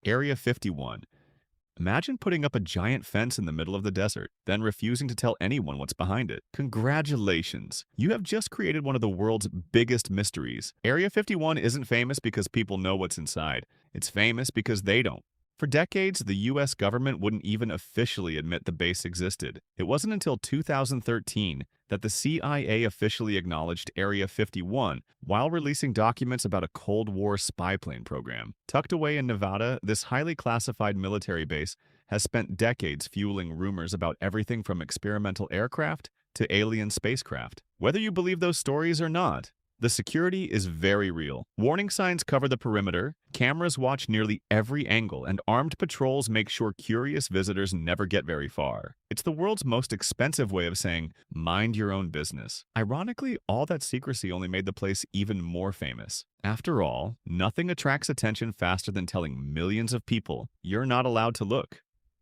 Area 51. Imagine putting up a giant fence in the middle of the desert, then refusing to tell anyone what's behind it. Congratulations! You have just created one of the world's biggest mysteries. Area 51 isn't famous because people know what's inside. It's famous because they don't. For decades, the US government wouldn't even officially admit the base existed. It wasn't until 2013 that the CIA officially acknowledged Area 51 while releasing documents about a Cold War spy plane program. Tucked away in Nevada, this highly classified military base has spent decades fueling rumors about everything from experimental aircraft to alien spacecraft. Whether you believe those stories or not, the security is very real. Warning signs cover the perimeter, cameras watch nearly every angle, and armed patrols make sure curious visitors never get very far. It's the world's most expensive way of saying, mind your own business. Ironically, all that secrecy only made the place even more famous. After all, nothing attracts attention faster than telling millions of people you're not allowed to look.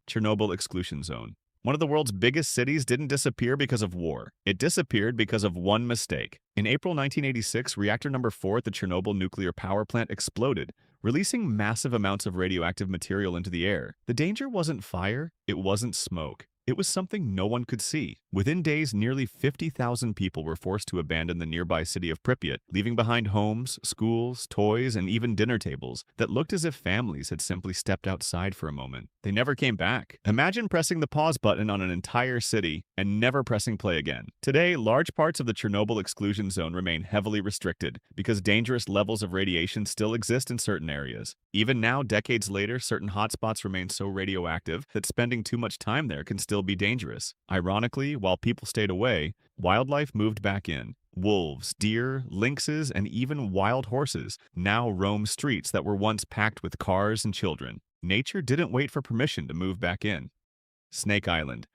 Chernobyl Exclusion Zone. One of the world's biggest cities didn't disappear because of war. It disappeared because of one mistake. In April 1986, reactor number 4 at the Chernobyl nuclear power plant exploded, releasing massive amounts of radioactive material into the air. The danger wasn't fire, it wasn't smoke. It was something no one could see. Within days, nearly 50,000 people were forced to abandon the nearby city of Pripyat, leaving behind homes, schools, toys, and even dinner tables that looked as if families had simply stepped outside for a moment. They never came back. Imagine pressing the pause button on an entire city and never pressing play again. Today, large parts of the Chernobyl exclusion zone remain heavily restricted because dangerous levels of radiation still exist in certain areas. Even now, decades later, certain hotspots remain so radioactive that spending too much time there can still be dangerous. Ironically, while people stayed away, wildlife moved back in. Wolves, deer, lynxes, and even wild horses now roam streets that were once packed with cars and children. Nature didn't wait for permission to move back in. Snake Island.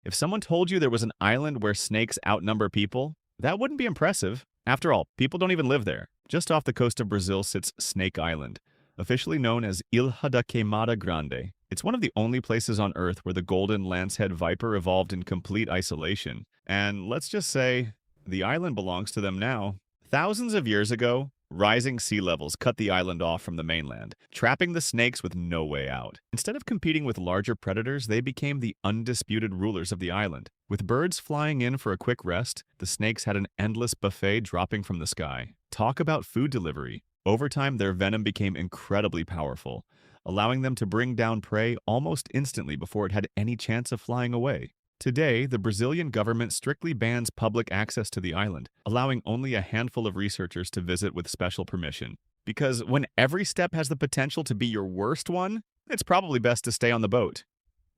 If someone told you there was an island where snakes outnumber people, that wouldn't be impressive. After all, people don't even live there. Just off the coast of Brazil sits Snake Island, officially known as Ilha da Queimada Grande. It's one of the only places on Earth where the golden lancehead viper evolved in complete isolation. And let's just say, the island belongs to them now. Thousands of years ago, rising sea levels cut the island off from the mainland, trapping the snakes with no way out. Instead of competing with larger predators, they became the undisputed rulers of the island. With birds flying in for a quick rest, the snakes had an endless buffet dropping from the sky. Talk about food delivery. Over time, their venom became incredibly powerful, allowing them to bring down prey almost instantly before it had any chance of flying away. Today, the Brazilian government strictly bans public access to the island, allowing only a handful of researchers to visit with special permission. Because when every step has the potential to be your worst one, it's probably best to stay on the boat.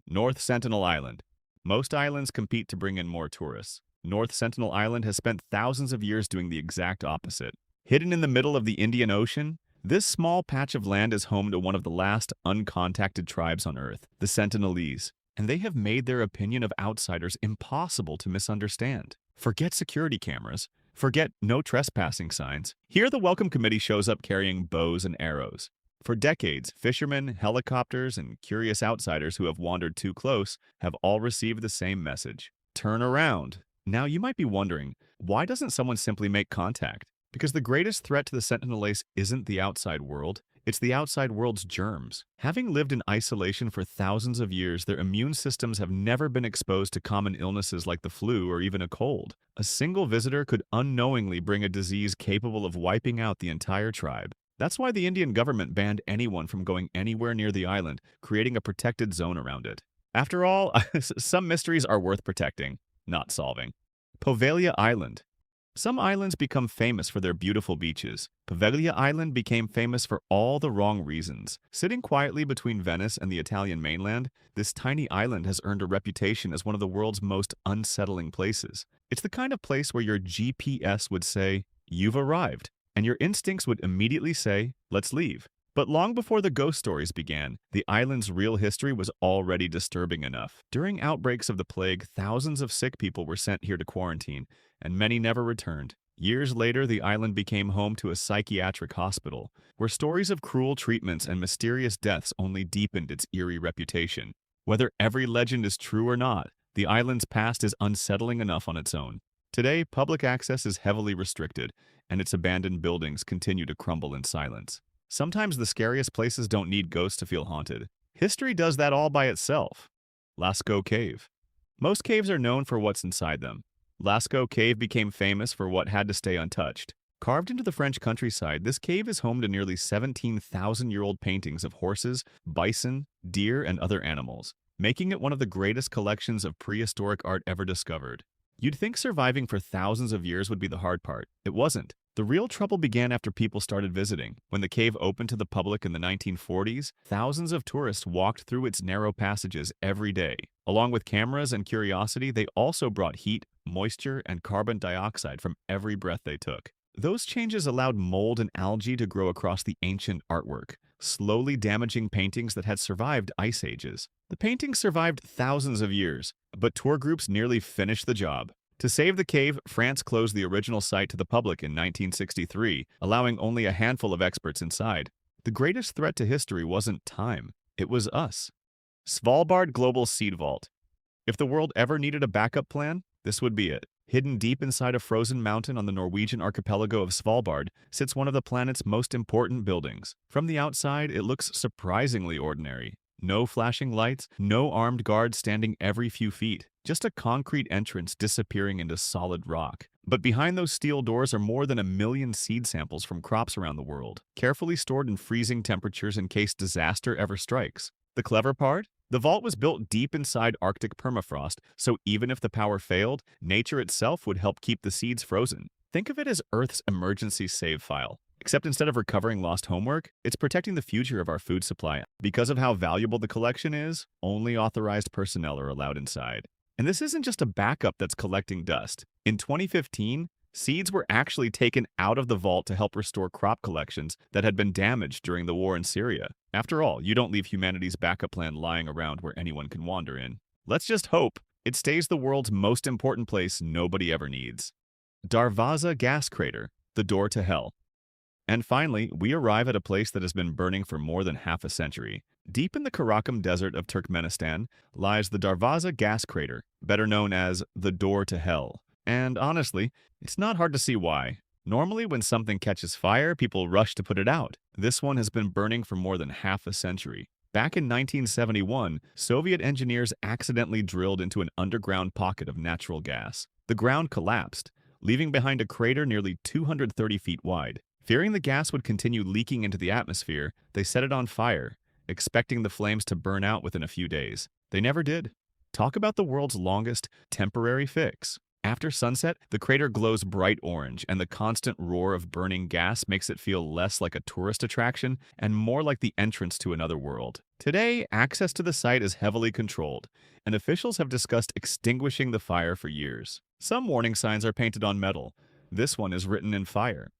North Sentinel Island. Most islands compete to bring in more tourists. North Sentinel Island has spent thousands of years doing the exact opposite. Hidden in the middle of the Indian Ocean, this small patch of land is home to one of the last uncontacted tribes on Earth, the Sentinelese, and they have made their opinion of outsiders impossible to misunderstand. Forget security cameras. Forget no trespassing signs. Here the Welcome Committee shows up carrying bows and arrows. For decades, fishermen, helicopters, and curious outsiders who have wandered too close have all received the same message. Turn around. Now you might be wondering, why doesn't someone simply make contact? Because the greatest threat to the Sentinelese isn't the outside world, it's the outside world's germs. Having lived in isolation for thousands of years, their immune systems have never been exposed to common illnesses like the flu or even a cold. A single visitor could unknowingly bring a disease capable of wiping out the entire tribe. That's why the Indian government banned anyone from going anywhere near the island, creating a protected zone around it. After all, some mysteries are worth protecting, not solving. Poveglia Island. Some islands become famous for their beautiful beaches. Poveglia Island became famous for all the wrong reasons. Sitting quietly between Venice and the Italian mainland, this tiny island has earned a reputation as one of the world's most unsettling places. It's the kind of place where your GPS would say, "You've arrived," and your instincts would immediately say, "Let's leave." But long before the ghost stories began, the island's real history was already disturbing enough. During outbreaks of the plague, thousands of sick people were sent here to quarantine, and many never returned. Years later, the island became home to a psychiatric hospital, where stories of cruel treatments and mysterious deaths only deepened its eerie reputation. Whether every legend is true or not, the island's past is unsettling enough on its own. Today, public access is heavily restricted, and its abandoned buildings continue to crumble in silence. Sometimes the scariest places don't need ghosts to feel haunted. History does that all by itself. Lascaux Cave. Most caves are known for what's inside them. Lascaux Cave became famous for what had to stay untouched. Carved into the French countryside, this cave is home to nearly 17,000-year-old paintings of horses, bison, deer, and other animals, making it one of the greatest collections of prehistoric art ever discovered. You'd think surviving for thousands of years would be the hard part. It wasn't. The real trouble began after people started visiting. When the cave opened to the public in the 1940s, thousands of tourists walked through its narrow passages every day. Along with cameras and curiosity, they also brought heat, moisture, and carbon dioxide from every breath they took. Those changes allowed mold and algae to grow across the ancient artwork, slowly damaging paintings that had survived ice ages. The paintings survived thousands of years, but tour groups nearly finished the job. To save the cave, France closed the original site to the public in 1963, allowing only a handful of experts inside. The greatest threat to history wasn't time, it was us. Svalbard Global Seed Vault. If the world ever needed a backup plan, this would be it. Hidden deep inside a frozen mountain on the Norwegian archipelago of Svalbard sits one of the planet's most important buildings. From the outside, it looks surprisingly ordinary. No flashing lights, no armed guards standing every few feet, just a concrete entrance disappearing into solid rock. But behind those steel doors are more than 1 million seed samples from crops around the world, carefully stored in freezing temperatures in case disaster ever strikes. The clever part? The vault was built deep inside Arctic permafrost, so even if the power failed, nature itself would help keep the seeds frozen. Think of it as Earth's emergency save file. Except instead of recovering lost homework, it's protecting the future of our food supply. Because of how valuable the collection is, only authorized personnel are allowed inside. And this isn't just a backup that's collecting dust. In 2015, seeds were actually taken out of the vault to help restore crop collections that had been damaged during the war in Syria. After all, you don't leave humanity's backup plan lying around where anyone can wander in. Let's just hope it stays the world's most important place nobody ever needs. Darvaza Gas Crater, the door to hell. And finally, we arrive at a place that has been burning for more than half a century. Deep in the Karakum Desert of Turkmenistan lies the Darvaza Gas Crater, better known as the Door to Hell. And honestly, it's not hard to see why. Normally, when something catches fire, people rush to put it out. This one has been burning for more than half a century. Back in 1971, Soviet engineers accidentally drilled into an underground pocket of natural gas. The ground collapsed, leaving behind a crater nearly 230 feet wide. Fearing the gas would continue leaking into the atmosphere, they set it on fire, expecting the flames to burn out within a few days. They never did. Talk about the world's longest temporary fix. After sunset, the crater glows bright orange, and the constant roar of burning gas makes it feel less like a tourist attraction and more like the entrance to another world. Today, access to the site is heavily controlled, and officials have discussed extinguishing the fire for years. Some warning signs are painted on metal. This one is written in fire.